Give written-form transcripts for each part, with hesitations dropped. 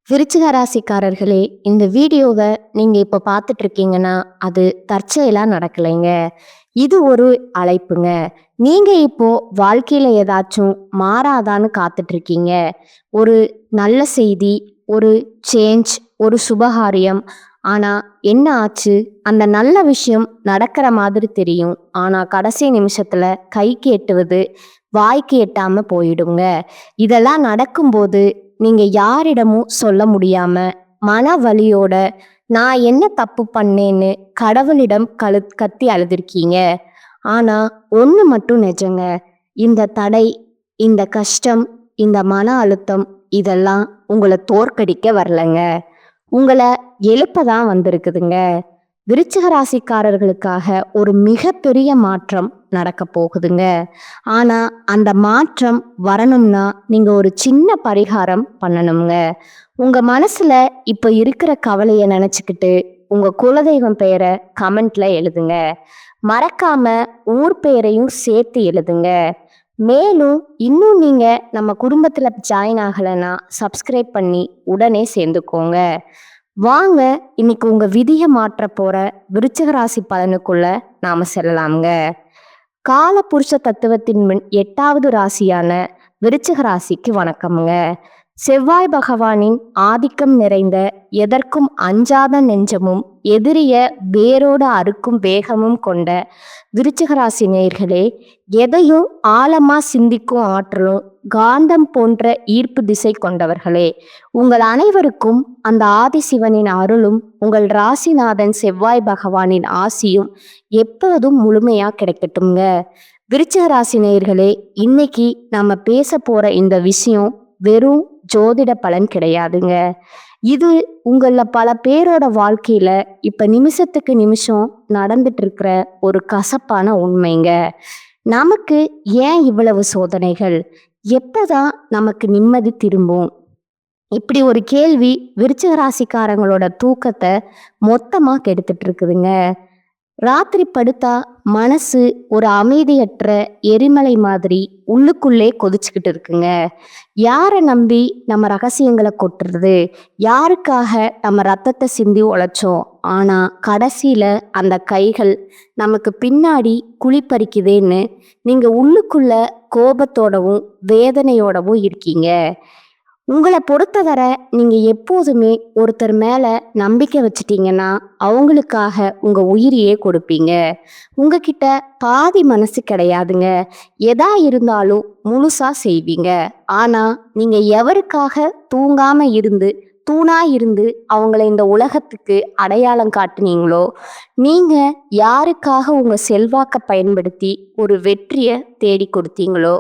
விருச்சிக ராசிக்காரர்களே, இந்த வீடியோவை நீங்க இப்ப பார்த்துட்டு இருக்கீங்கன்னா, அது தற்செயலா நடக்கலைங்க. இது ஒரு அழைப்புங்க. நீங்க இப்போ வாழ்க்கையில ஏதாச்சும் மாறாதான்னு காத்துட்டு இருக்கீங்க. ஒரு நல்ல செய்தி, ஒரு சேஞ்ச், ஒரு சுபகாரியம். ஆனா என்ன ஆச்சு? அந்த நல்ல விஷயம் நடக்கிற மாதிரி தெரியும். ஆனா கடைசி நிமிஷத்துல கைக்கு எட்டுவது வாய்க்கு எட்டாம போயிடுங்க. இதெல்லாம் நடக்கும்போது நீங்க யாரிடமும் சொல்ல முடியாம, மன வலியோட, நான் என்ன தப்பு பண்ணேன்னு கடவுளிடம் கத்தி அழுதுருக்கீங்க. ஆனா, ஒண்ணு மட்டும் நிஜங்க. இந்த தடை, இந்த கஷ்டம், இந்த மன அழுத்தம் இதெல்லாம் உங்கள தோற்கடிக்க வரலங்க. உங்கள எழுப்ப தான் வந்திருக்குதுங்க. விருச்சிக ராசிக்காரர்களுக்காக ஒரு மிகப்பெரிய மாற்றம் நடக்க போகுதுங்க. ஆனா அந்த மாற்றம் வரணும்னா நீங்க ஒரு சின்ன பரிகாரம் பண்ணணுங்க. உங்க மனசுல இப்ப இருக்கிற கவலைய நினைச்சுக்கிட்டு உங்க குலதெய்வம் பெயரை கமெண்ட்ல எழுதுங்க. மறக்காம ஊர் பெயரையும் சேர்த்து எழுதுங்க. மேலும் இன்னும் நீங்க நம்ம குடும்பத்துல ஜாயின் ஆகலைன்னா சப்ஸ்கிரைப் பண்ணி உடனே சேர்ந்துக்கோங்க. வாங்க இன்னைக்கு உங்க விதிய மாற்ற போற விருச்சிக ராசி பலனுக்குள்ள நாம செல்லலாம்ங்க. கால புருஷ தத்துவத்தின் 8வது ராசியான விருச்சிக ராசிக்கு வணக்கம்ங்க. செவ்வாய் பகவானின் ஆதிக்கம் நிறைந்த, எதற்கும் அஞ்சாத நெஞ்சமும் எதிரிய வேரோடு அறுக்கும் வேகமும் கொண்ட விருச்சிக ராசி நேயர்களே, எதையும் ஆழமா சிந்திக்கும் ஆற்றலும் காந்தம் போன்ற ஈர்ப்பு திசை கொண்டவர்களே, உங்கள் அனைவருக்கும் அந்த ஆதிசிவனின் அருளும் உங்கள் ராசிநாதன் செவ்வாய் பகவானின் ஆசியும் எப்போதும் முழுமையா கிடைக்கட்டும்ங்க. விருச்சிக ராசி நேயர்களே, இன்னைக்கு நம்ம பேச போற இந்த விஷயம் வெறும் ஜோதிட பலன் கிடையாதுங்க. இது உங்கள பல பேரோட வாழ்க்கையில இப்ப நிமிஷத்துக்கு நிமிஷம் நடந்துட்டு இருக்கிற ஒரு கசப்பான உண்மைங்க. நமக்கு ஏன் இவ்வளவு சோதனைகள்? எப்பதான் நமக்கு நிம்மதி திரும்பும்? இப்படி ஒரு கேள்வி விருச்சிக ராசிக்காரங்களோட தூக்கத்தை மொத்தமா கெடுத்துட்டு இருக்குதுங்க. ராத்திரி படுத்தா மனசு ஒரு அமைதியற்ற எரிமலை மாதிரி உள்ளுக்குள்ளே கொதிச்சுக்கிட்டு இருக்குங்க. யாரை நம்பி நம்ம ரகசியங்களை கொட்டுறது? யாருக்காக நம்ம ரத்தத்தை சிந்தி உழைச்சோம்? ஆனா கடைசியில அந்த கைகள் நமக்கு பின்னாடி குழிப்பறிக்குதேன்னு நீங்க உள்ளுக்குள்ள கோபத்தோடவும் வேதனையோடவும் இருக்கீங்க. உங்களை பொறுத்தவரை நீங்க எப்போதுமே ஒருத்தர் மேல நம்பிக்கை வச்சிட்டீங்கன்னா அவங்களுக்காக உங்க உயிரையே கொடுப்பீங்க. உங்ககிட்ட பாதி மனசு கிடையாதுங்க. எதா இருந்தாலும் முழுசா செய்வீங்க. ஆனா நீங்க எவருக்காக தூங்காம இருந்து தூணா இருந்து அவங்கள இந்த உலகத்துக்கு அடையாளம் காட்டுனீங்களோ, நீங்க யாருக்காக உங்க செல்வாக்க பயன்படுத்தி ஒரு வெற்றியை தேடி கொடுத்தீங்களோ,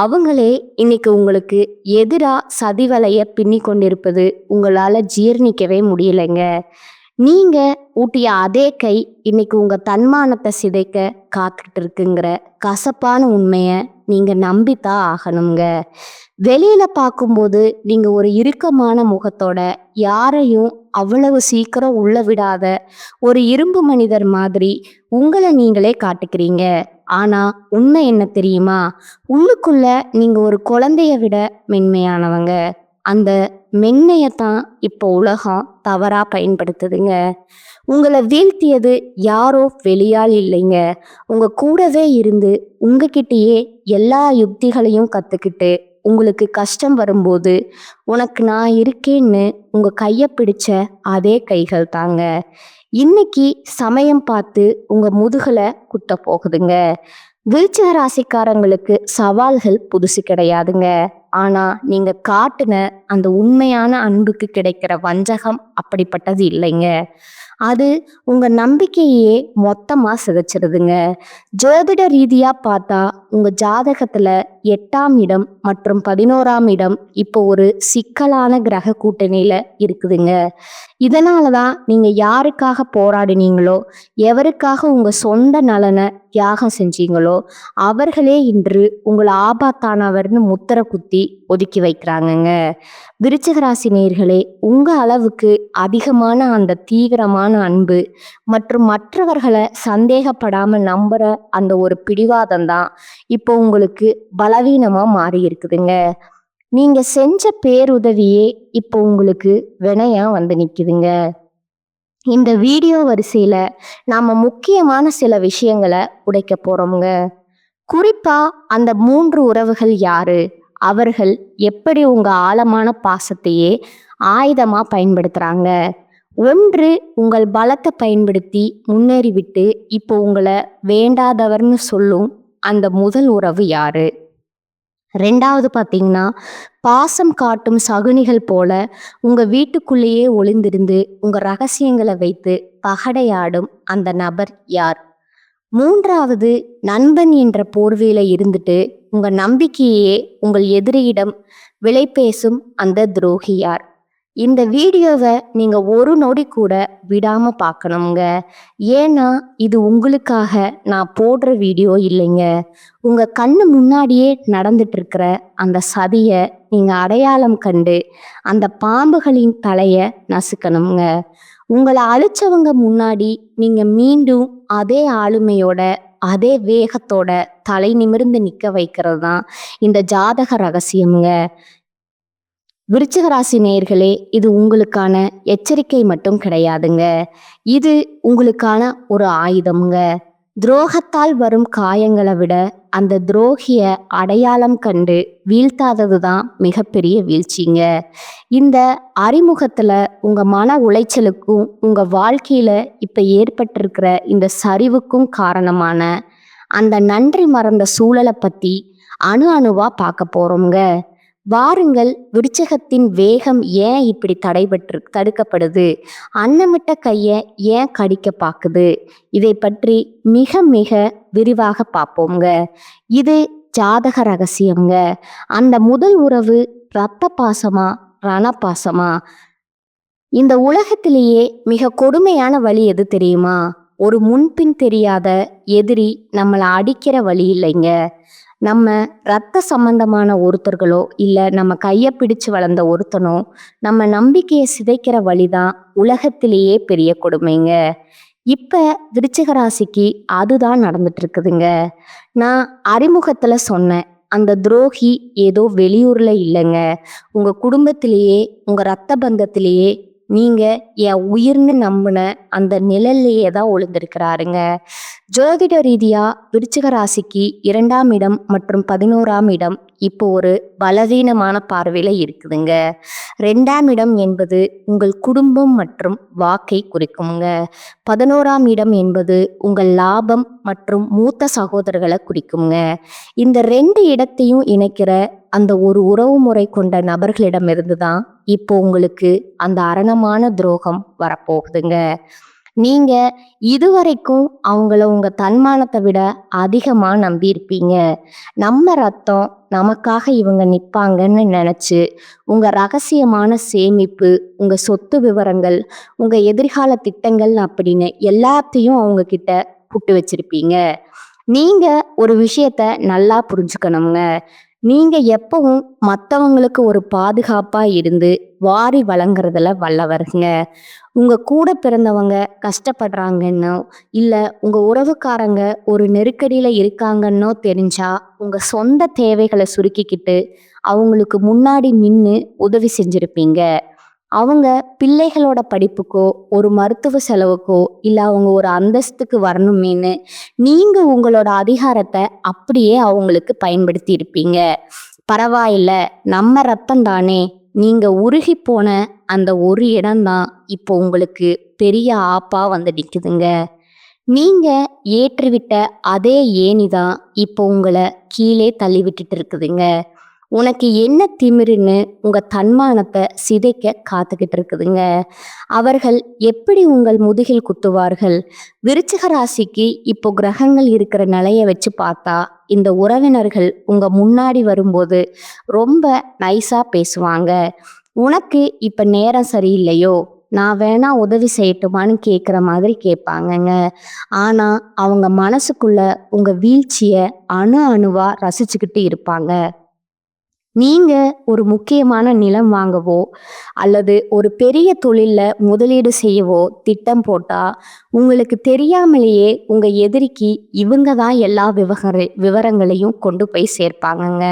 அவங்களே இன்னைக்கு உங்களுக்கு எதிரா சதிவலைய பின்னி கொண்டிருப்பது உங்களால ஜீர்ணிக்கவே முடியலைங்க. நீங்க ஊட்டிய அதே கை இன்னைக்கு உங்க தன்மானத்தை சிதைக்க காத்துக்கிட்டு இருக்குங்கிற கசப்பான உண்மைய நீங்க நம்பித்தான் ஆகணுங்க. வெளியில பார்க்கும்போது நீங்க ஒரு இறுக்கமான முகத்தோட, யாரையும் அவ்வளவு சீக்கிரம் உள்ள விடாத ஒரு இரும்பு மனிதர் மாதிரி உங்களை நீங்களே காட்டுக்கிறீங்க. ஆனா உண்மை என்ன தெரியுமா? உள்ளுக்குள்ள நீங்க ஒரு குழந்தைய விட மென்மையானவங்க. அந்த மென்மையத்தான் இப்போ உலகம் தவறா பயன்படுத்துதுங்க. உங்களை வீழ்த்தியது யாரோ வெளியால் இல்லைங்க. உங்க கூடவே இருந்து உங்ககிட்டயே எல்லா யுக்திகளையும் கத்துக்கிட்டு உங்களுக்கு கஷ்டம் வரும்போது உனக்கு நான் இருக்கேன்னு உங்க கைய பிடிச்ச அதே கைகள் தாங்க இன்னைக்கு சமயம் பார்த்து உங்க முதுகுல குத்த போகுதுங்க. விருச்சிக ராசிக்காரங்களுக்கு சவால்கள் புதுசு கிடையாதுங்க. ஆனா நீங்க காட்டுன அந்த உண்மையான அன்புக்கு கிடைக்கிற வஞ்சகம் அப்படிப்பட்டது இல்லைங்க. அது உங்க நம்பிக்கையே மொத்தமா சிதைச்சிருதுங்க. ஜோதிட ரீதியா பார்த்தா உங்க ஜாதகத்துல 8ஆம் இடம் மற்றும் 11ஆம் இடம் இப்போ ஒரு சிக்கலான கிரக கூட்டணியில இருக்குதுங்க. இதனாலதான் நீங்க யாருக்காக போராடினீங்களோ, எவருக்காக உங்க சொந்த நலனை தியாகம் செஞ்சீங்களோ, அவர்களே இன்று உங்களை ஆபத்தானவர்னு முத்திர குத்தி ஒதுக்கி வைக்கிறாங்கங்க. விருச்சிக ராசி நேயர்களே, உங்க அளவுக்கு அதிகமான அந்த தீவிரமான அன்பு மற்றும் மற்றவர்களை சந்தேகப்படாம நம்புற அந்த ஒரு பிடிவாதம் தான் இப்போ உங்களுக்கு பலவீனமா மாறி இருக்குதுங்க. நீங்க செஞ்ச பேருதவியே இப்போ உங்களுக்கு வினையா வந்து நிக்குதுங்க. இந்த வீடியோ வரிசையில நாம முக்கியமான சில விஷயங்களை உடைக்க போறோம்ங்க. குறிப்பா அந்த 3 உறவுகள் யாரு? அவர்கள் எப்படி உங்க ஆழமான பாசத்தையே ஆயுதமா பயன்படுத்துறாங்க? ஒன்று, உங்கள் பலத்தை பயன்படுத்தி முன்னேறிவிட்டு இப்போ உங்களை வேண்டாதவர்னு சொல்லும் அந்த முதல் உறவு யாரு? 2வது பார்த்தீங்கன்னா, பாசம் காட்டும் சகுனிகள் போல உங்க வீட்டுக்குள்ளேயே ஒளிந்திருந்து உங்க ரகசியங்களை வைத்து பகடையாடும் அந்த நபர் யார்? 3வது, நண்பன் என்ற போர்வையில இருந்துட்டு உங்க நம்பிக்கையே உங்கள் எதிரியிடம் விலை பேசும் அந்த துரோகி யார்? இந்த வீடியோவை நீங்க ஒரு நொடி கூட விடாம பார்க்கணுங்க. ஏன்னா இது உங்களுக்காக நான் போடுற வீடியோ இல்லைங்க. உங்க கண்ணு முன்னாடியே நடந்துட்டு இருக்கிற அந்த சதிய நீங்க அடையாளம் கண்டு அந்த பாம்புகளின் தலைய நசுக்கணுங்க. உங்களை அழிச்சவங்க முன்னாடி நீங்க மீண்டும் அதே ஆளுமையோட அதே வேகத்தோட தலை நிமிர்ந்து நிக்க வைக்கிறது தான் இந்த ஜாதக ரகசியம்ங்க. விருச்சிக ராசி நேயர்களே, இது உங்களுக்கான எச்சரிக்கை மட்டும் கிடையாதுங்க. இது உங்களுக்கான ஒரு ஆயுதம்ங்க. துரோகத்தால் வரும் காயங்களை விட அந்த துரோகிய அடையாளம் கண்டு வீழ்த்தாதது தான் மிகப்பெரிய வீழ்ச்சிங்க. இந்த அறிமுகத்துல உங்க மன உளைச்சலுக்கும் உங்க வாழ்க்கையில இப்ப ஏற்பட்டிருக்கிற இந்த சரிவுக்கும் காரணமான அந்த நன்றி மறந்த சூழலை பத்தி அணு அணுவா பார்க்க போறோம்ங்க. வாருங்கள், விருச்சிகத்தின் வேகம் ஏன் இப்படி தடுக்கப்படுது? அன்னமிட்ட கைய ஏன் கடிக்க பாக்குது? இதை பற்றி மிக மிக விரிவாக பார்ப்போங்க. இது ஜாதக ரகசியம்ங்க. அந்த முதல் உறவு இரத்த பாசமா, ரணபாசமா? இந்த உலகத்திலேயே மிக கொடுமையான வழி எது தெரியுமா? ஒரு முன்பின் தெரியாத எதிரி நம்மளை அடிக்கிற வழி இல்லைங்க. நம்ம ரத்த சம்பந்தமான ஒருத்தர்களோ இல்லை நம்ம கையை பிடிச்சு வளர்ந்த ஒருத்தனோ நம்ம நம்பிக்கையை சிதைக்கிற வழிதான் உலகத்திலேயே பெரிய கொடுமைங்க. இப்ப விருச்சிக ராசிக்கு அதுதான் நடந்துட்டு இருக்குதுங்க. நான் அறிமுகத்துல சொன்னேன், அந்த துரோகி ஏதோ வெளியூர்ல இல்லைங்க, உங்க குடும்பத்திலேயே உங்க ரத்த பந்தத்திலேயே நீங்க என் உயிர்னு நம்பின அந்த நிழல்லையே தான் ஒளிந்திருக்கிறாருங்க. ஜோதிட ரீதியா விருச்சிக ராசிக்கு 2ஆம் இடம் மற்றும் 11ஆம் இடம் இப்போ ஒரு பலவீனமான பார்வையில இருக்குதுங்க. 2ஆம் இடம் என்பது உங்கள் குடும்பம் மற்றும் வாக்கை குறிக்குங்க. 11ஆம் இடம் என்பது உங்கள் லாபம் மற்றும் மூத்த சகோதரர்களை குறிக்குங்க. இந்த 2 இடத்தையும் இணைக்கிற அந்த ஒரு உறவு முறை கொண்ட நபர்களிடமிருந்து தான் இப்போ உங்களுக்கு அந்த அரணமான துரோகம் வரப்போகுதுங்க. நீங்க இதுவரைக்கும் அவங்கள உங்க தன்மானத்தை விட அதிகமா நம்பி இருப்பீங்க. நம்ம ரத்தம், நமக்காக இவங்க நிப்பாங்கன்னு நினைச்சு உங்க ரகசியமான சேமிப்பு, உங்க சொத்து விவரங்கள், உங்க எதிர்கால திட்டங்கள் அப்படின்னு எல்லாத்தையும் அவங்க கிட்ட புட்டு வச்சிருப்பீங்க. நீங்க ஒரு விஷயத்த நல்லா புரிஞ்சுக்கணுங்க. நீங்க எப்பவும் மற்றவங்களுக்கு ஒரு பாதுகாப்பா இருந்து வாரி வழங்குறதுல வல்லவருங்க. உங்க கூட பிறந்தவங்க கஷ்டப்படுறாங்கன்னோ இல்லை உங்க உறவுக்காரங்க ஒரு நெருக்கடியில இருக்காங்கன்னோ தெரிஞ்சா உங்க சொந்த தேவைகளை சுருக்கிக்கிட்டு அவங்களுக்கு முன்னாடி நின்று உதவி செஞ்சிருப்பீங்க. அவங்க பிள்ளைகளோட படிப்புக்கோ ஒரு மருத்துவ செலவுக்கோ இல்லை அவங்க ஒரு அந்தஸ்துக்கு வரணுமேனு நீங்க உங்களோட அதிகாரத்தை அப்படியே அவங்களுக்கு பயன்படுத்தி இருப்பீங்க. பரவாயில்ல, நம்ம ரத்தம் தானே, நீங்க உருகி போன அந்த ஒரு இடம்தான் இப்போ உங்களுக்கு பெரிய ஆப்பா வந்து நிற்குதுங்க. நீங்க ஏற்றிவிட்ட அதே ஏணிதான் இப்போ உங்களை கீழே தள்ளி விட்டுட்டு இருக்குதுங்க. உனக்கு என்ன திமிருன்னு உங்க தன்மானத்தை சிதைக்க காத்துக்கிட்டு இருக்குதுங்க. அவர்கள் எப்படி உங்கள் முதுகில் குத்துவார்கள்? விருச்சிக ராசிக்கு இப்போ கிரகங்கள் இருக்கிற நிலையை வச்சு பார்த்தா இந்த உறவினர்கள் உங்க முன்னாடி வரும்போது ரொம்ப நைஸா பேசுவாங்க. உனக்கு இப்ப நேரம் சரியில்லையோ, நான் வேணா உதவி செய்யட்டுமான்னு கேட்குற மாதிரி கேட்பாங்கங்க. ஆனா அவங்க மனசுக்குள்ள உங்க வீழ்ச்சிய அணு அணுவா ரசிச்சுக்கிட்டு இருப்பாங்க. நீங்க ஒரு முக்கியமான நிலம் வாங்கவோ அல்லது ஒரு பெரிய தொழில்ல முதலீடு செய்யவோ திட்டம் போட்டா உங்களுக்கு தெரியாமலேயே உங்க எதிரிக்கு இவங்க தான் எல்லா விவரங்களையும் கொண்டு போய் சேர்ப்பாங்கங்க.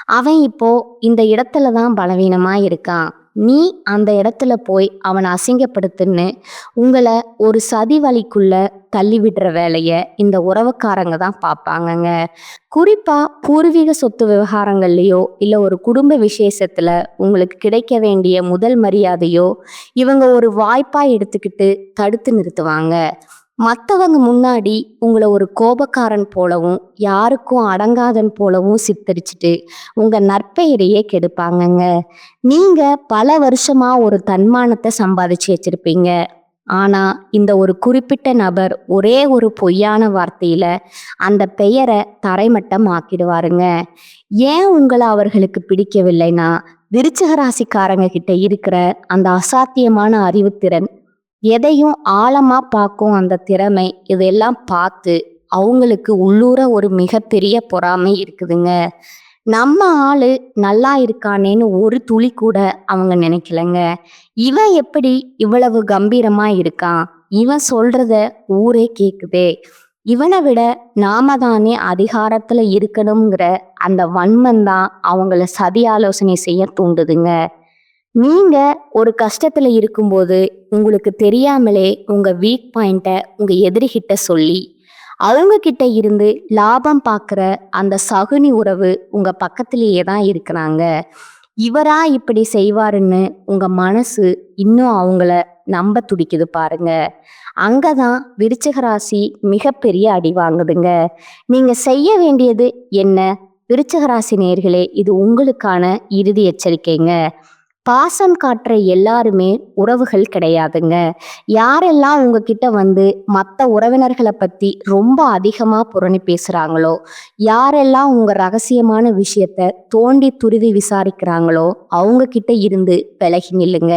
அவன் இப்போ இந்த இடத்துல தான் பலவீனமா இருக்கான். நீ அந்த இடத்துல போய் அவனை அசிங்கப்படுத்துன்னு உங்களை ஒரு சதி வலைக்குள்ள தள்ளி விடுற வேலைய இந்த உறவுக்காரங்க தான் பார்ப்பாங்கங்க. குறிப்பா பூர்வீக சொத்து விவகாரங்கள்லயோ இல்ல ஒரு குடும்ப விசேஷத்துல உங்களுக்கு கிடைக்க வேண்டிய முதல் மரியாதையோ இவங்க ஒரு வாய்ப்பா எடுத்துக்கிட்டு தடுத்து நிறுத்துவாங்க. மற்றவங்க முன்னாடி உங்களை ஒரு கோபக்காரன் போலவும் யாருக்கும் அடங்காதன் போலவும் சித்தரிச்சுட்டு உங்க நற்பெயரையே கெடுப்பாங்கங்க. நீங்க பல வருஷமா ஒரு தன்மானத்தை சம்பாதிச்சு வச்சிருப்பீங்க. ஆனா இந்த ஒரு குறிப்பிட்ட நபர் ஒரே ஒரு பொய்யான வார்த்தையில அந்த பெயரை தரைமட்டம் ஆக்கிடுவாருங்க. ஏன் உங்களை அவர்களுக்கு பிடிக்கவில்லைன்னா, விருச்சிக ராசிக்காரங்க கிட்ட இருக்கிற அந்த அசாத்தியமான அறிவுத்திறன், எதையும் ஆழமா பார்க்கும் அந்த திறமை, இதெல்லாம் பார்த்து அவங்களுக்கு உள்ளூர ஒரு மிகப்பெரிய பொறாமை இருக்குதுங்க. நம்ம ஆளு நல்லா இருக்கானேன்னு ஒரு துளி கூட அவங்க நினைக்கலங்க. இவன் எப்படி இவ்வளவு கம்பீரமா இருக்கான், இவன் சொல்றத ஊரே கேக்குதே, இவனை விட நாம தானே அதிகாரத்துல இருக்கணுங்கிற அந்த வன்மம் தான் அவங்கள சதி ஆலோசனை செய்ய தூண்டுதுங்க. நீங்க ஒரு கஷ்டத்துல இருக்கும்போது உங்களுக்கு தெரியாமலே உங்க வீக் பாயிண்ட்டை உங்க எதிரிகிட்ட சொல்லி அவங்க கிட்ட இருந்து லாபம் பார்க்குற அந்த சகுனி உறவு உங்க பக்கத்திலேயே தான் இருக்கிறாங்க. இவரா இப்படி செய்வாருன்னு உங்க மனசு இன்னும் அவங்கள நம்ப துடிக்குது பாருங்க. அங்கதான் விருச்சிக ராசி மிகப்பெரிய அடி வாங்குதுங்க. நீங்க செய்ய வேண்டியது என்ன? விருச்சிக ராசி நேயர்களே, இது உங்களுக்கான இறுதி எச்சரிக்கைங்க. பாசம் காட்டுற எல்லாருமே உறவுகள் கிடையாதுங்க. யாரெல்லாம் உங்ககிட்ட வந்து மற்ற உறவினர்களை பத்தி ரொம்ப அதிகமா புரணி பேசுறாங்களோ, யாரெல்லாம் உங்க ரகசியமான விஷயத்த தோண்டி துருவி விசாரிக்கிறாங்களோ அவங்க கிட்ட இருந்து விலகி நில்லுங்க.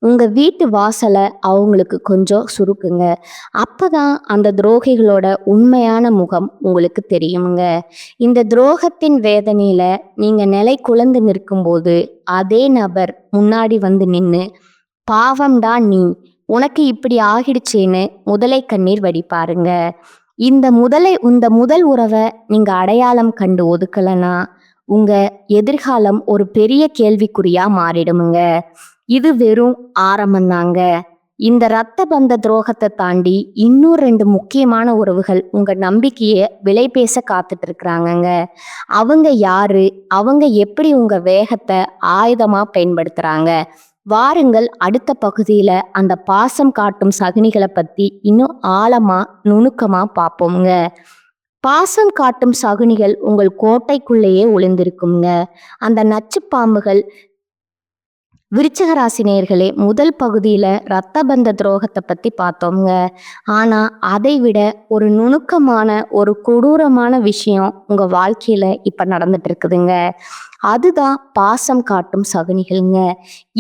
உங்க வீட்டு வாசலை அவங்களுக்கு கொஞ்சம் சுருக்குங்க. அப்பதான் அந்த துரோகிகளோட உண்மையான முகம் உங்களுக்கு தெரியுங்க. இந்த துரோகத்தின் வேதனையில நீங்க நிலை குழந்து நிற்கும்போது அதே நபர் முன்னாடி வந்து நின்னு, பாவம்டா நீ, உனக்கு இப்படி ஆகிடுச்சேன்னு முதலை கண்ணீர் வடிப்பாருங்க. இந்த முதல் உறவை நீங்க அடையாளம் கண்டு ஒதுக்கலனா உங்க எதிர்காலம் ஒரு பெரிய கேள்விக்குறியா மாறிடுமுங்க. இது வெறும் ஆரம்பம்தாங்க. இந்த இரத்த பந்த துரோகத்தை தாண்டி இன்னும் 2 முக்கியமான உறவுகள் உங்க நம்பிக்கையை விலை பேச காத்துட்டு இருக்கிறாங்கங்க. அவங்க யாரு? அவங்க எப்படி உங்க வேகத்தை ஆயுதமா பயன்படுத்துறாங்க? வாருங்கள், அடுத்த பகுதியில அந்த பாசம் காட்டும் சகுனிகளை பத்தி இன்னும் ஆழமா நுணுக்கமா பார்ப்போம்ங்க. பாசம் காட்டும் சகுனிகள் உங்கள் கோட்டைக்குள்ளேயே ஒளிந்திருக்குங்க. அந்த நச்சு பாம்புகள். விருச்சிக ராசி நேயர்களே, முதல் பகுதியில இரத்த பந்த துரோகத்தை பத்தி பார்த்தோம்ங்க. ஆனா அதை விட ஒரு நுணுக்கமான ஒரு கொடூரமான விஷயம் உங்க வாழ்க்கையில இப்ப நடந்துட்டு இருக்குதுங்க. அதுதான் பாசம் காட்டும் சகுனிகள்ங்க.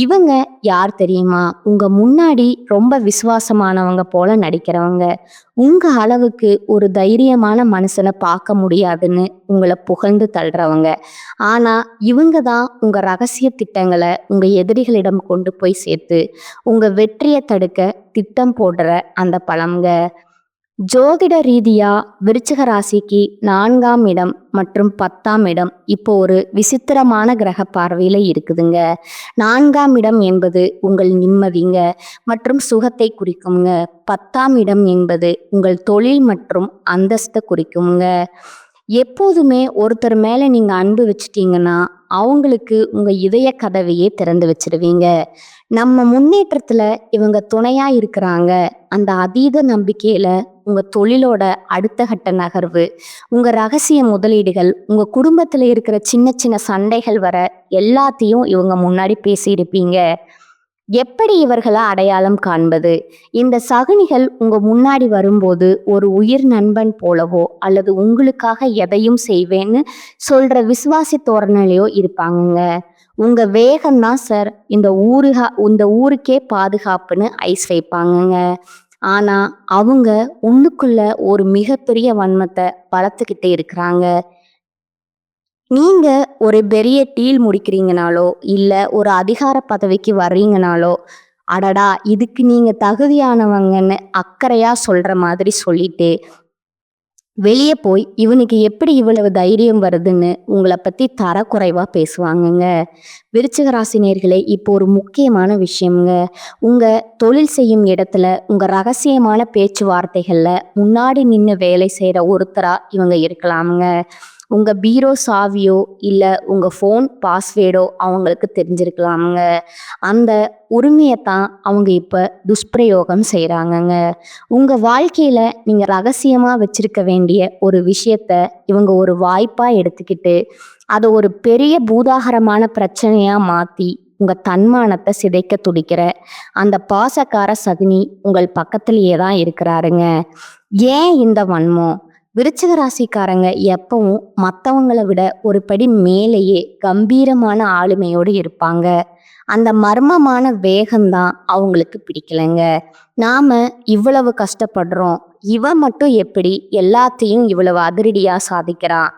இவங்க யார் தெரியுமா? உங்க முன்னாடி ரொம்ப விசுவாசமானவங்க போல நடிக்கிறவங்க. உங்க அளவுக்கு ஒரு தைரியமான மனுஷனை பார்க்க முடியாதுன்னு உங்களை புகழ்ந்து தள்ளுறவங்க. ஆனா இவங்க தான் உங்க ரகசிய திட்டங்களை உங்க எதிரிகளிடம் கொண்டு போய் சேர்த்து உங்க வெற்றியை தடுக்க திட்டம் போடுற அந்த பழம்ங்க. ஜோதிட ரீதியா விருச்சிக ராசிக்கு 4ஆம் இடம் மற்றும் 10ஆம் இடம் இப்போ ஒரு விசித்திரமான கிரக பார்வையில இருக்குதுங்க. 4ஆம் இடம் என்பது உங்கள் நிம்மதிங்க மற்றும் சுகத்தை குறிக்குங்க. 10ஆம் இடம் என்பது உங்கள் தொழில் மற்றும் அந்தஸ்தை குறிக்குங்க. எப்போதுமே ஒருத்தர் மேல நீங்க அன்பு வச்சிட்டீங்கன்னா அவங்களுக்கு உங்க இதய கதவையே திறந்து வச்சிருவீங்க. நம்ம முன்னேற்றத்துல இவங்க துணையா இருக்கிறாங்க. அந்த அதீத நம்பிக்கையில உங்க தொழிலோட அடுத்த கட்ட நகர்வு, உங்க ரகசிய முதலீடுகள், உங்க குடும்பத்துல இருக்கிற சின்ன சின்ன சண்டைகள் வர எல்லாத்தையும் இவங்க முன்னாடி பேசியிருப்பீங்க. எப்படி இவர்களை அடையாளம் காண்பது? இந்த சகுனிகள் உங்க முன்னாடி வரும்போது ஒரு உயிர் நண்பன் போலவோ அல்லது உங்களுக்காக எதையும் செய்வேன்னு சொல்ற விசுவாசி தோரணையிலையோ இருப்பாங்கங்க. உங்க வேகம்தான் சார் இந்த ஊருக்கே பாதுகாப்புன்னு ஐஸ் வைப்பாங்கங்க. ஆனா அவங்க உள்ளுக்குள்ள ஒரு மிகப்பெரிய வன்மத்தை வளர்த்துக்கிட்டே இருக்கிறாங்க. நீங்க ஒரு பெரிய டீல் முடிக்கிறீங்கனாலோ இல்ல ஒரு அதிகார பதவிக்கு வர்றீங்கனாலோ, அடடா இதுக்கு நீங்க தகுதியானவங்கன்னு அக்கறையா சொல்ற மாதிரி சொல்லிட்டு வெளியே போய் இவனுக்கு எப்படி இவ்வளவு தைரியம் வருதுன்னு உங்களை பத்தி தரக்குறைவா பேசுவாங்கங்க. விருச்சிக ராசி நேயர்களே, இப்போ ஒரு முக்கியமான விஷயம்ங்க. உங்க தொழில் செய்யும் இடத்துல உங்க ரகசியமான பேச்சுவார்த்தைகள்ல முன்னாடி நின்று வேலை செய்யற ஒருத்தரா இவங்க இருக்கலாமுங்க. உங்க பீரோ சாவியோ இல்ல உங்க ஃபோன் பாஸ்வேர்டோ அவங்களுக்கு தெரிஞ்சிருக்கலாமுங்க. அந்த உரிமையத்தான் அவங்க இப்ப துஷ்பிரயோகம் செய்றாங்கங்க. உங்க வாழ்க்கையில நீங்க ரகசியமா வச்சிருக்க வேண்டிய ஒரு விஷயத்த இவங்க ஒரு வாய்ப்பா எடுத்துக்கிட்டு அதை ஒரு பெரிய பூதாகரமான பிரச்சனையா மாத்தி உங்க தன்மானத்தை சிதைக்க துடிக்கிற அந்த பாசக்கார சகுனி உங்கள் பக்கத்திலேயே தான் இருக்கிறாருங்க. ஏன் இந்த வன்மம்? விருச்சிக ராசிக்காரங்க எப்பவும் மற்றவங்களை விட ஒரு படி மேலேயே கம்பீரமான ஆளுமையோடு இருப்பாங்க. அந்த மர்மமான வேகம்தான் அவங்களுக்கு பிடிக்கலைங்க. நாம இவ்வளவு கஷ்டப்படுறோம், இவன் மட்டும் எப்படி எல்லாத்தையும் இவ்வளவு அதிரடியா சாதிக்கிறான்,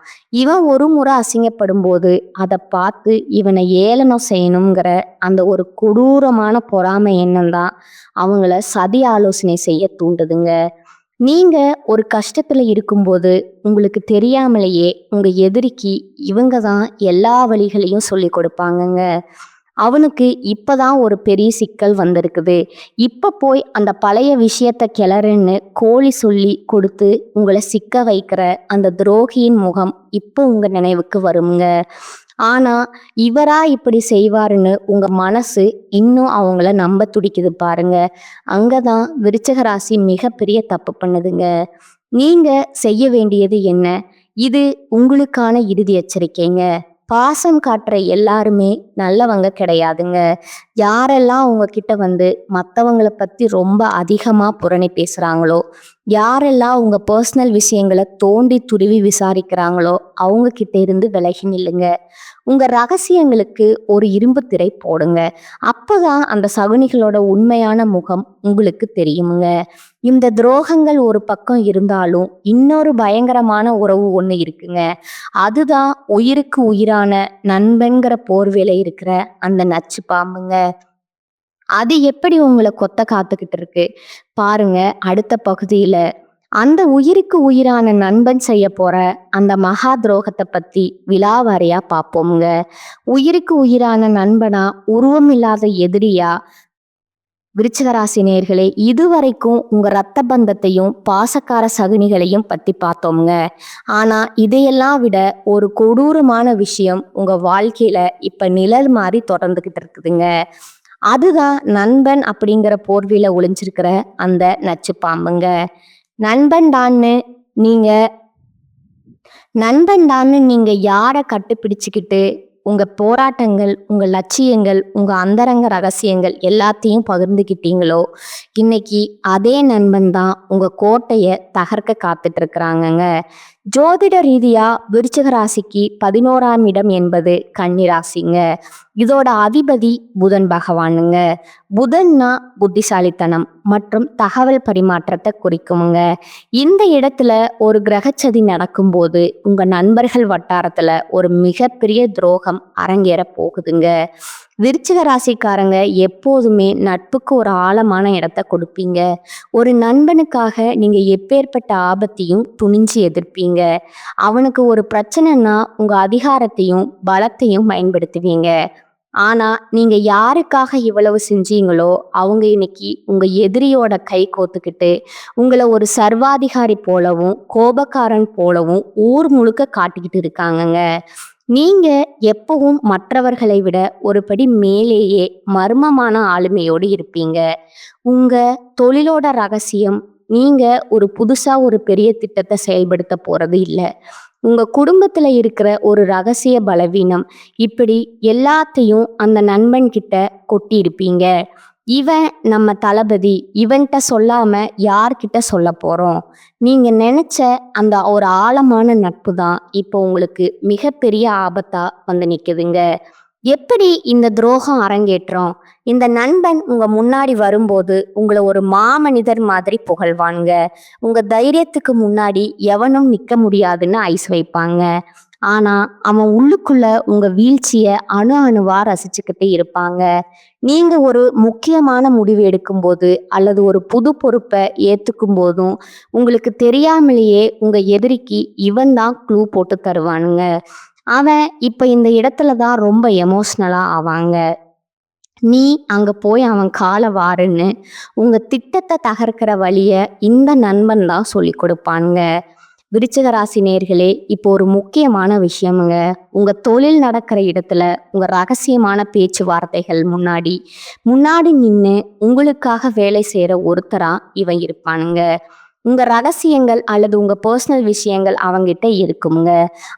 இவன் ஒரு முறை அசிங்கப்படும் போது அதை பார்த்து இவனை ஏளனம் செய்யணுங்கிற அந்த ஒரு கொடூரமான பொறாமை எண்ணம் தான் அவங்கள சதி ஆலோசனை செய்ய தூண்டுதுங்க. நீங்க ஒரு கஷ்டத்துல இருக்கும்போது உங்களுக்கு தெரியாமலேயே உங்க எதிரிக்கு இவங்க தான் எல்லா வழிகளையும் சொல்லி கொடுப்பாங்கங்க. அவனுக்கு இப்பதான் ஒரு பெரிய சிக்கல் வந்திருக்குது, இப்ப போய் அந்த பழைய விஷயத்த கிளறுன்னு கோழி சொல்லி கொடுத்து உங்களை சிக்க வைக்கிற அந்த துரோகியின் முகம் இப்போ உங்க நினைவுக்கு வருங்க. ஆனா இவரா இப்படி செய்வாருன்னு உங்க மனசு இன்னும் அவங்கள நம்ப துடிக்குது பாருங்க. அங்கதான் விருச்சிக ராசி மிகப்பெரிய தப்பு பண்ணுதுங்க. நீங்க செய்ய வேண்டியது என்ன? இது உங்களுக்கான இறுதி எச்சரிக்கைங்க. பாசம் காட்டுற எல்லாருமே நல்லவங்க கிடையாதுங்க. யாரெல்லாம் உங்ககிட்ட வந்து மற்றவங்களை பத்தி ரொம்ப அதிகமா புரணி பேசுறாங்களோ, யாரெல்லாம் உங்க பர்சனல் விஷயங்களை தோண்டி துருவி விசாரிக்கிறாங்களோ அவங்க கிட்ட இருந்து விலகி நில்லுங்க. உங்க ரகசியங்களுக்கு ஒரு இரும்பு திரை போடுங்க. அப்பதான் அந்த சகுனிகளோட உண்மையான முகம் உங்களுக்கு தெரியுமுங்க. இந்த துரோகங்கள் ஒரு பக்கம் இருந்தாலும் இன்னொரு பயங்கரமான உறவு ஒண்ணு இருக்குங்க. அதுதான் உயிருக்கு உயிரான நண்பன்கிற போர்வையில இருக்கிற அந்த நச்சு பாம்புங்க. அது எப்படி உங்களை கொத்த காத்துக்கிட்டு இருக்கு பாருங்க அடுத்த பகுதியில. அந்த உயிருக்கு உயிரான நண்பன் செய்ய போற அந்த மகா துரோகத்தை பத்தி விலாவாரியா பார்ப்போம்ங்க. உயிருக்கு உயிரான நண்பனா, உருவம் இல்லாத எதிரியா? விருச்சிக ராசி நேயர்களே, இதுவரைக்கும் உங்க ரத்த பந்தத்தையும் பாசக்கார சகுனிகளையும் பத்தி பார்த்தோம்ங்க. ஆனா இதையெல்லாம் விட ஒரு கொடூரமான விஷயம் உங்க வாழ்க்கையில இப்ப நிழல் மாதிரி தொடர்ந்துகிட்டு இருக்குதுங்க. அதுதான் நண்பன் அப்படிங்கிற போர்வையில ஒளிஞ்சிருக்கிற அந்த நச்சு பாம்புங்க. நண்பன் தான்னு நீங்க நண்பன் தான்னு நீங்க யாரை கட்டுப்பிடிச்சுக்கிட்டு உங்க போராட்டங்கள், உங்க லட்சியங்கள், உங்க அந்தரங்க ரகசியங்கள் எல்லாத்தையும் பகிர்ந்துக்கிட்டீங்களோ, இன்னைக்கு அதே நண்பன் தான் உங்க கோட்டையை தகர்க்க காத்துட்டு இருக்கிறாங்கங்க. ஜோதிட ரீதியா விருச்சிக ராசிக்கு 11ஆம் இடம் என்பது கன்னி ராசிங்க. இதோட அதிபதி புதன் பகவானுங்க. புதன்னா புத்திசாலித்தனம் மற்றும் தகவல் பரிமாற்றத்தை குறிக்குமுங்க. இந்த இடத்துல ஒரு கிரகச்சதி நடக்கும்போது உங்க நண்பர்கள் வட்டாரத்துல ஒரு மிகப்பெரிய துரோகம் அரங்கேற போகுதுங்க. விருச்சிக ராசிக்காரங்க எப்போதுமே நட்புக்கு ஒரு ஆழமான இடத்தை கொடுப்பீங்க. ஒரு நண்பனுக்காக நீங்க எப்பேற்பட்ட ஆபத்தையும் துணிஞ்சு எதிர்ப்பீங்க. அவனுக்கு ஒரு பிரச்சனைன்னா உங்க அதிகாரத்தையும் பலத்தையும் பயன்படுத்துவீங்க. ஆனா நீங்க யாருக்காக இவ்வளவு செஞ்சீங்களோ அவங்க இன்னைக்கு உங்க எதிரியோட கை கோத்துக்கிட்டு உங்களை ஒரு சர்வாதிகாரி போலவும் கோபக்காரன் போலவும் ஊர் முழுக்க காட்டிக்கிட்டு இருக்காங்கங்க. நீங்க எப்பவும் மற்றவர்களை விட ஒரு படி மேலேயே மர்மமான ஆளுமையோடு இருப்பீங்க. உங்க தொழிலோட ரகசியம், நீங்க ஒரு புதுசா ஒரு பெரிய திட்டத்தை செயல்படுத்த போறது இல்லை. உங்க குடும்பத்துல இருக்கிற ஒரு ரகசிய பலவீனம், இப்படி எல்லாத்தையும் அந்த நண்பன் கிட்ட கொட்டி இருப்பீங்க. இவன் நம்ம தளபதி, இவன்கிட்ட சொல்லாம யார்கிட்ட சொல்ல போறோம்? நீங்க நினைச்ச அந்த ஒரு ஆழமான நட்பு தான் இப்போ உங்களுக்கு மிகப்பெரிய ஆபத்தா வந்து நிக்குதுங்க. எப்படி இந்த துரோகம் அரங்கேற்றம்? இந்த நண்பன் உங்க முன்னாடி வரும்போது உங்கள ஒரு மாமனிதர் மாதிரி புகழ்வானுங்க. உங்க தைரியத்துக்கு முன்னாடி எவனும் நிக்க முடியாதுன்னு ஐஸ் வைப்பாங்க. ஆனா, அவன் உள்ளுக்குள்ள உங்க வீழ்ச்சிய அணு அணுவா ரசிச்சுக்கிட்டு இருப்பாங்க. நீங்க ஒரு முக்கியமான முடிவு எடுக்கும்போது, அல்லது ஒரு புது பொறுப்ப ஏத்துக்கும் போதும், உங்களுக்கு தெரியாமலேயே உங்க எதிரிக்கு இவன் தான் க்ளூ போட்டு தருவானுங்க. அவன் இப்ப இந்த இடத்துல தான் ரொம்ப எமோஷனலா ஆவாங்க. நீ அங்க போய் அவன் கால வாருன்னு உங்க திட்டத்தை தகர்க்கிற வழிய இந்த நண்பன் தான் சொல்லி கொடுப்பானுங்க. விருச்சிக ராசி நேயர்களே, இப்போ ஒரு முக்கியமான விஷயமுங்க. உங்க தொழில் நடக்கிற இடத்துல உங்க ரகசியமான பேச்சுவார்த்தைகள் முன்னாடி முன்னாடி நின்னு உங்களுக்காக வேலை செய்யற ஒருத்தரா இவன் இருப்பானுங்க. உங்க ரகசியங்கள் அல்லது உங்க பர்சனல் விஷயங்கள் அவங்கிட்ட இருக்குங்க.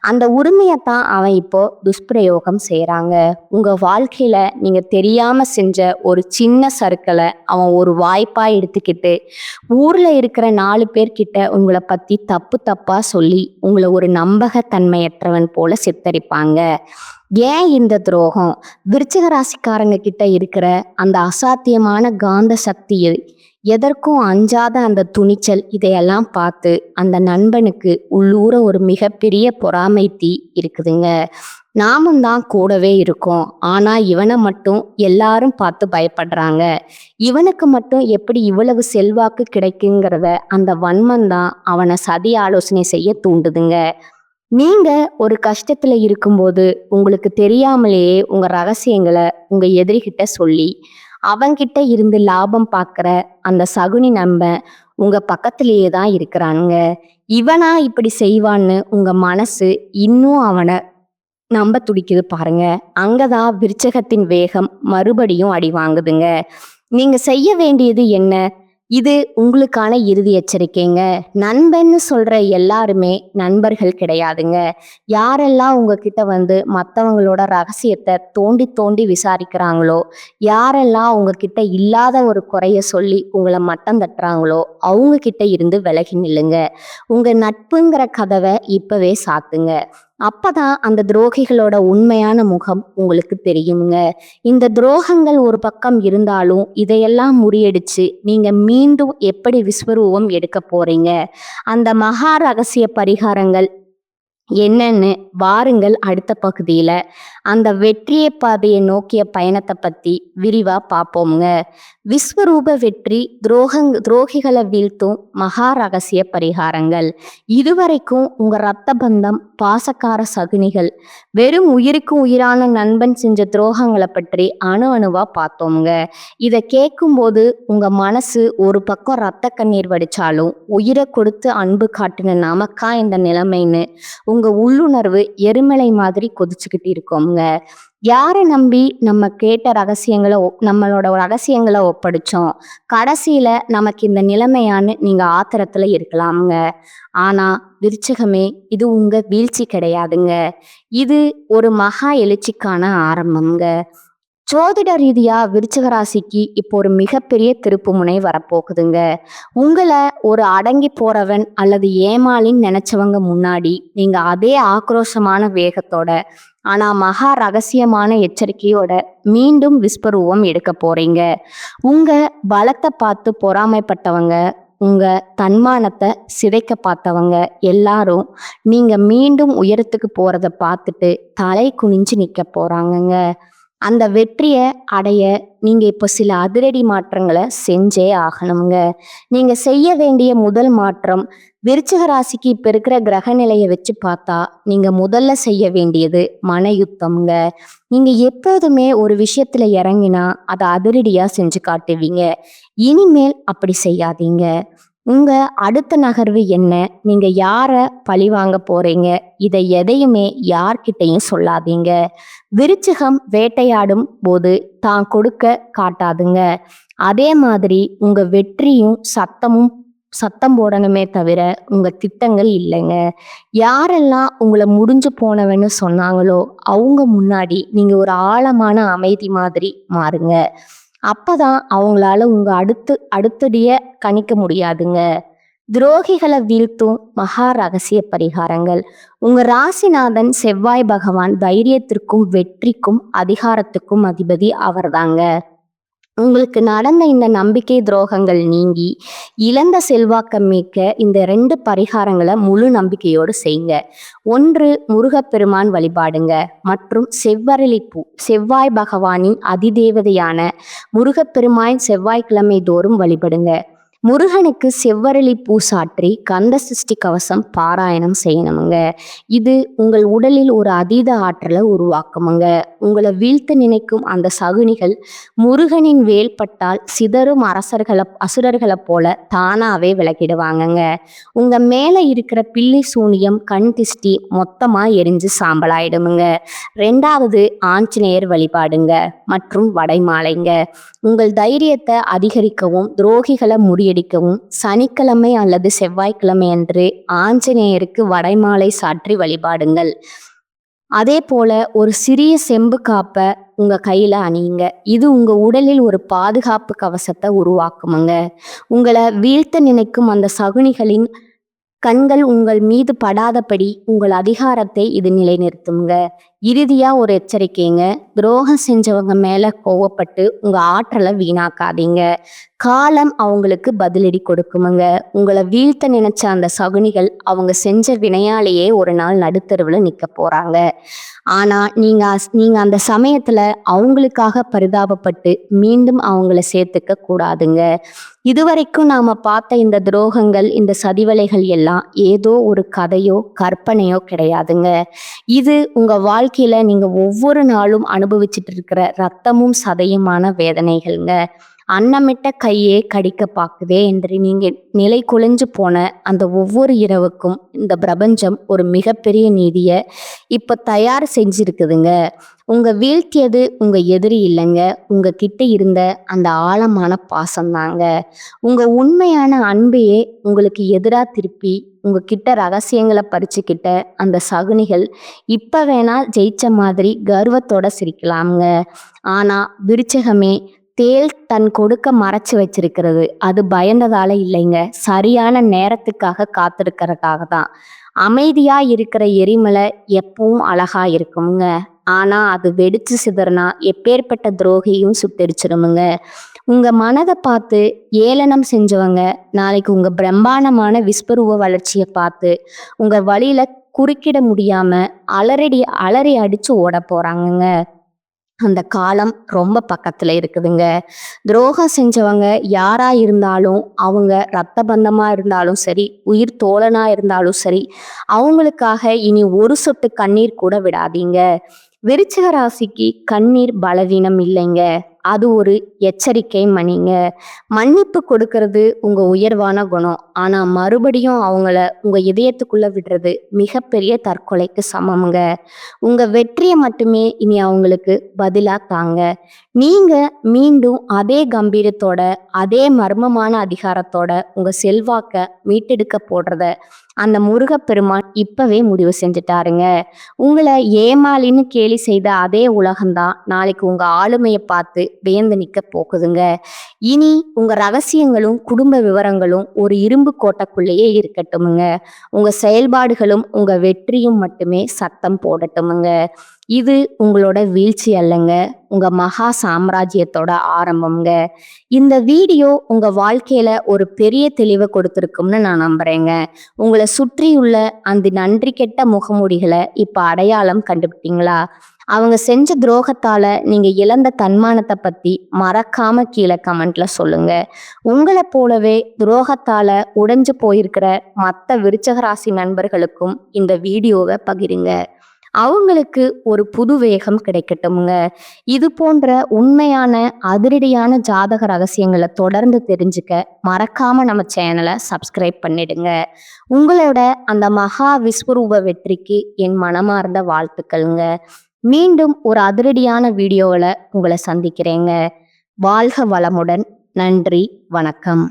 அந்த உரிமையத்தான் அவன் இப்போ துஷ்பிரயோகம் செய்றாங்க. உங்க வாழ்க்கையில நீங்க தெரியாம செஞ்ச ஒரு சின்ன சறுக்கலை அவன் ஒரு வாய்ப்பா எடுத்துக்கிட்டு ஊர்ல இருக்கிற 4 பேர்கிட்ட உங்களை பத்தி தப்பு தப்பா சொல்லி உங்களை ஒரு நம்பகத்தன்மையற்றவன் போல சித்தரிப்பாங்க. ஏன் இந்த துரோகம்? விருச்சிக ராசிக்காரங்க கிட்ட இருக்கிற அந்த அசாத்தியமான காந்த சக்தியை, எதற்கும் அஞ்சாத அந்த துணிச்சல், இதையெல்லாம் பார்த்து அந்த நண்பனுக்கு உள்ளூர ஒரு மிகப்பெரிய பொறாமை தீ இருக்குதுங்க. நாமும் தான் கூடவே இருக்கோம், ஆனா இவனை மட்டும் எல்லாரும் பார்த்து பயப்படுறாங்க. இவனுக்கு மட்டும் எப்படி இவ்வளவு செல்வாக்கு கிடைக்குங்கிறத அந்த வன்மம் தான் அவனை சதி ஆலோசனை செய்ய தூண்டுதுங்க. நீங்க ஒரு கஷ்டத்துல இருக்கும்போது உங்களுக்கு தெரியாமலேயே உங்க ரகசியங்களை உங்க எதிரிகிட்ட சொல்லி அவங்கிட்ட இருந்து லாபம் பார்க்குற அந்த சகுனி நண்பன் உங்க பக்கத்திலேயே தான் இருக்கிறானுங்க. இவனா இப்படி செய்வான்னு உங்க மனசு இன்னும் அவனை நம்ப துடிக்குது பாருங்க. அங்கதான் விருச்சகத்தின் வேகம் மறுபடியும் அடி வாங்குதுங்க. நீங்க செய்ய வேண்டியது என்ன? இது உங்களுக்கான இறுதி எச்சரிக்கைங்க. நண்பன்னு சொல்ற எல்லாருமே நண்பர்கள் கிடையாதுங்க. யாரெல்லாம் உங்ககிட்ட வந்து மற்றவங்களோட ரகசியத்தை தோண்டி தோண்டி விசாரிக்கிறாங்களோ, யாரெல்லாம் உங்ககிட்ட இல்லாத ஒரு குறைய சொல்லி உங்களை மட்டம் தட்டுறாங்களோ, அவங்க கிட்ட இருந்து விலகி நில்லுங்க. உங்க நட்புங்கிற கதவை இப்பவே சாத்துங்க. அப்பதான் அந்த துரோகிகளோட உண்மையான முகம் உங்களுக்கு தெரியுங்க. இந்த துரோகங்கள் ஒரு பக்கம் இருந்தாலும் இதையெல்லாம் முறியடிச்சு நீங்க மீண்டும் எப்படி விஸ்வரூபம் எடுக்க போறீங்க? அந்த மகா ரகசிய பரிகாரங்கள் என்னன்னு வாருங்கள் அடுத்த பகுதியில அந்த வெற்றியை பாதையை நோக்கிய பயணத்தை பத்தி விரிவா பார்ப்போமுங்க. விஸ்வரூப வெற்றி, துரோகிகளை வீழ்த்தும் மகா ரகசிய பரிகாரங்கள். இதுவரைக்கும் உங்க ரத்த பந்தம், பாசக்கார சகுனிகள், வெறும் உயிருக்கு உயிரான நண்பன் செஞ்ச துரோகங்களை பற்றி அணு அணுவா பார்த்தோமுங்க. இதை கேட்கும்போது உங்க மனசு ஒரு பக்கம் ரத்த கண்ணீர் வடிச்சாலும், உயிரை கொடுத்து அன்பு காட்டின நமக்கா இந்த நிலைமைன்னு உங்க உள்ளுணர்வு எரிமலை மாதிரி கொதிச்சுக்கிட்டு இருக்கோங்க. யாரை நம்பி நம்ம கேட்ட நம்மளோட ரகசியங்களை ஒப்படைச்சோம், கடைசியில நமக்கு இந்த நிலைமையான்னு நீங்க ஆத்திரத்துல இருக்கலாமுங்க. ஆனா விருச்சகமே, இது உங்க வீழ்ச்சி கிடையாதுங்க. இது ஒரு மகா எழுச்சிக்கான ஆரம்பம்ங்க. ஜோதிட ரீதியா விருச்சிக ராசிக்கு இப்போ ஒரு மிகப்பெரிய திருப்பு முனை வரப்போகுதுங்க. உங்களை ஒரு அடங்கி போறவன் அல்லது ஏமாளின்னு நினைச்சவங்க முன்னாடி நீங்க அதே ஆக்ரோஷமான வேகத்தோட, ஆனா மகா ரகசியமான எச்சரிக்கையோட மீண்டும் விஸ்வரூபம் எடுக்க போறீங்க. உங்க பலத்தை பார்த்து பொறாமைப்பட்டவங்க, உங்க தன்மானத்தை சிதைக்க பார்த்தவங்க எல்லாரும் நீங்க மீண்டும் உயரத்துக்கு போறத பார்த்துட்டு தலை குனிஞ்சு நிக்க போறாங்கங்க. அந்த வெற்றியை அடைய நீங்க இப்போ சில அதிரடி மாற்றங்களை செஞ்சே ஆகணுங்க. நீங்க செய்ய வேண்டிய முதல் மாற்றம், விருச்சிக ராசிக்கு இப்ப இருக்கிற கிரக நிலையை வச்சு பார்த்தா நீங்க முதல்ல செய்ய வேண்டியது மன யுத்தம்ங்க. நீங்க எப்போதுமே ஒரு விஷயத்துல இறங்கினா அதை அதிரடியா செஞ்சு காட்டுவீங்க. இனிமேல் அப்படி செய்யாதீங்க. உங்க அடுத்த நகர்வு என்ன? நீங்க யார பழி வாங்க போறீங்க? இதை எதையுமே யார்கிட்டையும் சொல்லாதீங்க. விருச்சிகம் வேட்டையாடும் போது தான் கொடுக்க காட்டாதுங்க. அதே மாதிரி உங்க வெற்றியும் சத்தம் போடணுமே தவிர உங்க திட்டங்கள் இல்லைங்க. யாரெல்லாம் உங்களை முடிஞ்சு போனவன்னு சொன்னாங்களோ அவங்க முன்னாடி நீங்க ஒரு ஆழமான அமைதி மாதிரி மாறுங்க. அப்பதான் அவங்களால உங்க அடுத்தடிய கணிக்க முடியாதுங்க. துரோகிகளை வீழ்த்தும் மகா ரகசிய பரிகாரங்கள். உங்க ராசிநாதன் செவ்வாய் பகவான் தைரியத்திற்கும் வெற்றிக்கும் அதிகாரத்துக்கும் அதிபதி அவர்தாங்க. உங்களுக்கு நடந்த இந்த நம்பிக்கை துரோகங்கள் நீங்கி இழந்த செல்வாக்க மீட்க இந்த 2 பரிகாரங்களை முழு நம்பிக்கையோடு செய்யுங்க. 1, முருகப்பெருமான் வழிபாடுங்க மற்றும் செவ்வரளிப்பூ. செவ்வாய் பகவானின் அதிதேவதையான முருகப்பெருமான் செவ்வாய்க்கிழமை தோறும் வழிபடுங்க. முருகனுக்கு செவ்வரளி பூ சாற்றி கந்த சஷ்டி கவசம் பாராயணம் செய்யணுமுங்க. இது உங்கள் உடலில் ஒரு அதீத ஆற்றலை உருவாக்குமுங்க. உங்களை வீழ்த்த நினைக்கும் அந்த சகுனிகள் முருகனின் வேல்பட்டால் சிதறும் அசுரர்களை போல தானாவே விலகிடுவாங்கங்க. உங்க மேல இருக்கிற பில்லி சூனியம் கண் திஷ்டி மொத்தமா எரிஞ்சு சாம்பலாயிடுமுங்க. 2வது ஆஞ்சநேயர் வழிபாடுங்க மற்றும் வடைமாலைங்க. உங்கள் தைரியத்தை அதிகரிக்கவும் துரோகிகளை முறியடிக்கவும் சனிக்கிழமை அல்லது செவ்வாய்க்கிழமை அன்று ஆஞ்சநேயருக்கு வடைமாலை சாற்றி வழிபாடுங்கள். அதே போல ஒரு சிறிய செம்பு காப்பை உங்க கையில அணியுங்க. இது உங்க உடலில் ஒரு பாதுகாப்பு கவசத்தை உருவாக்குமுங்க. உங்களை வீழ்த்த நினைக்கும் அந்த சகுனிகளின் கண்கள் உங்கள் மீது படாதபடி உங்கள் அதிகாரத்தை இது நிலைநிறுத்துங்க. இறுதியா ஒரு எச்சரிக்கைங்க. துரோகம் செஞ்சவங்க மேல கோவப்பட்டு உங்க ஆற்றலை வீணாக்காதீங்க. காலம் அவங்களுக்கு பதிலடி கொடுக்குமுங்க. உங்களை வீழ்த்த நினைச்ச அந்த சகுனிகள் அவங்க செஞ்ச வினையாலேயே ஒரு நாள் நடுத்தருவில் நிற்க போறாங்க. ஆனா நீங்க அந்த சமயத்துல அவங்களுக்காக பரிதாபப்பட்டு மீண்டும் அவங்கள சேர்த்துக்க கூடாதுங்க. இதுவரைக்கும் நாம பார்த்த இந்த துரோகங்கள், இந்த சதிவலைகள் எல்லாம் ஏதோ ஒரு கதையோ கற்பனையோ கிடையாதுங்க. இது உங்க வாழ்க்கையில நீங்க ஒவ்வொரு நாளும் அனுபவிச்சுட்டு இருக்கிற ரத்தமும் சதையுமான வேதனைகள்ங்க. அன்னமிட்ட கையே கடிக்க பாக்குதே என்று நீங்க நிலை குலைஞ்சு போன அந்த ஒவ்வொரு இரவுக்கும் இந்த பிரபஞ்சம் ஒரு மிகப்பெரிய நீதியை இப்ப தயார் செஞ்சிருக்குதுங்க. உங்க வீழ்த்தியது உங்க எதிரி இல்லைங்க, உங்க கிட்ட இருந்த அந்த ஆழமான பாசம்தாங்க. உங்க உண்மையான அன்பையே உங்களுக்கு எதிராக திருப்பி உங்ககிட்ட ரகசியங்களை பறிச்சுக்கிட்ட அந்த சகுனிகள் இப்ப வேணா ஜெயிச்ச மாதிரி கர்வத்தோட சிரிக்கலாமுங்க. ஆனா விருச்சகமே, தேள் தன் கொடுக்க மறைச்சு வச்சிருக்கிறது அது பயந்ததால இல்லைங்க, சரியான நேரத்துக்காக காத்திருக்கிறதுக்காக தான். அமைதியா இருக்கிற எரிமலை எப்பவும் அழகா இருக்குங்க. ஆனா அது வெடிச்சு சிதறனா எப்பேற்பட்ட துரோகியும் சுட்டெரிச்சிடுமுங்க. உங்க மனதை பார்த்து ஏளனம் செஞ்சவங்க நாளைக்கு உங்க பிரம்மாண்டமான விஸ்வரூப வளர்ச்சியை பார்த்து உங்க வழியில குறுக்கிட முடியாம அலறி அடிச்சு ஓட போறாங்கங்க. அந்த காலம் ரொம்ப பக்கத்துல இருக்குதுங்க. துரோகம் செஞ்சவங்க யாரா இருந்தாலும், அவங்க ரத்த பந்தமா இருந்தாலும் சரி, உயிர் தோழனா இருந்தாலும் சரி, அவங்களுக்காக இனி ஒரு சொட்டு கண்ணீர் கூட விடாதீங்க. விருச்சிக ராசிக்கு கண்ணீர் பலவீனம் இல்லைங்க, அது ஒரு எச்சரிக்கை மணிங்க. மன்னிப்பு கொடுக்கறது உங்க உயர்வான குணம். ஆனா மறுபடியும் அவங்கள உங்க இதயத்துக்குள்ள விடுறது மிகப்பெரிய தற்கொலைக்கு சமம்ங்க. உங்க வெற்றியை மட்டுமே இனி அவங்களுக்கு பதிலா தாங்க. நீங்க மீண்டும் அதே கம்பீரத்தோட அதே மர்மமான அதிகாரத்தோட உங்க செல்வாக்க மீட்டெடுக்க போடுறத அந்த முருகப்பெருமான் இப்பவே முடிவு செஞ்சுட்டாருங்க. உங்களை ஏமாளின்னு கேலி செய்த அதே உலகம்தான் நாளைக்கு உங்க ஆளுமையை பார்த்து வியந்து நிற்க போகுதுங்க. இனி உங்க ரகசியங்களும் குடும்ப விவரங்களும் ஒரு இரும்பு கோட்டைக்குள்ளேயே இருக்கட்டுமுங்க. உங்க செயல்பாடுகளும் உங்க வெற்றியும் மட்டுமே சத்தம் போடட்டுமுங்க. இது உங்களோட வீழ்ச்சி அல்லங்க, உங்க மகா சாம்ராஜ்யத்தோட ஆரம்பம்ங்க. இந்த வீடியோ உங்க வாழ்க்கையில ஒரு பெரிய தெளிவை கொடுத்துருக்கும்னு நான் நம்புறேங்க. உங்களை சுற்றியுள்ள அந்த நன்றி கெட்ட முகமூடிகளை இப்ப அடையாளம் கண்டுபிட்டீங்களா? அவங்க செஞ்ச துரோகத்தால நீங்க இழந்த தன்மானத்தை பத்தி மறக்காம கீழே கமெண்ட்ல சொல்லுங்க. உங்களை போலவே துரோகத்தால உடைஞ்சு போயிருக்கிற மற்ற விருச்சக ராசி நண்பர்களுக்கும் இந்த வீடியோவை பகிருங்க. அவங்களுக்கு ஒரு புது வேகம் கிடைக்கட்டும்ங்க. இது போன்ற உண்மையான அதிரடியான ஜாதக ரகசியங்களை தொடர்ந்து தெரிஞ்சுக்க மறக்காம நம்ம சேனலை சப்ஸ்கிரைப் பண்ணிடுங்க. உங்களோட அந்த மகா விஸ்வரூப வெற்றிக்கு என் மனமார்ந்த வாழ்த்துக்கள்ங்க. மீண்டும் ஒரு அதிரடியான வீடியோவில் உங்களை சந்திக்கிறேங்க. வாழ்க வளமுடன். நன்றி, வணக்கம்.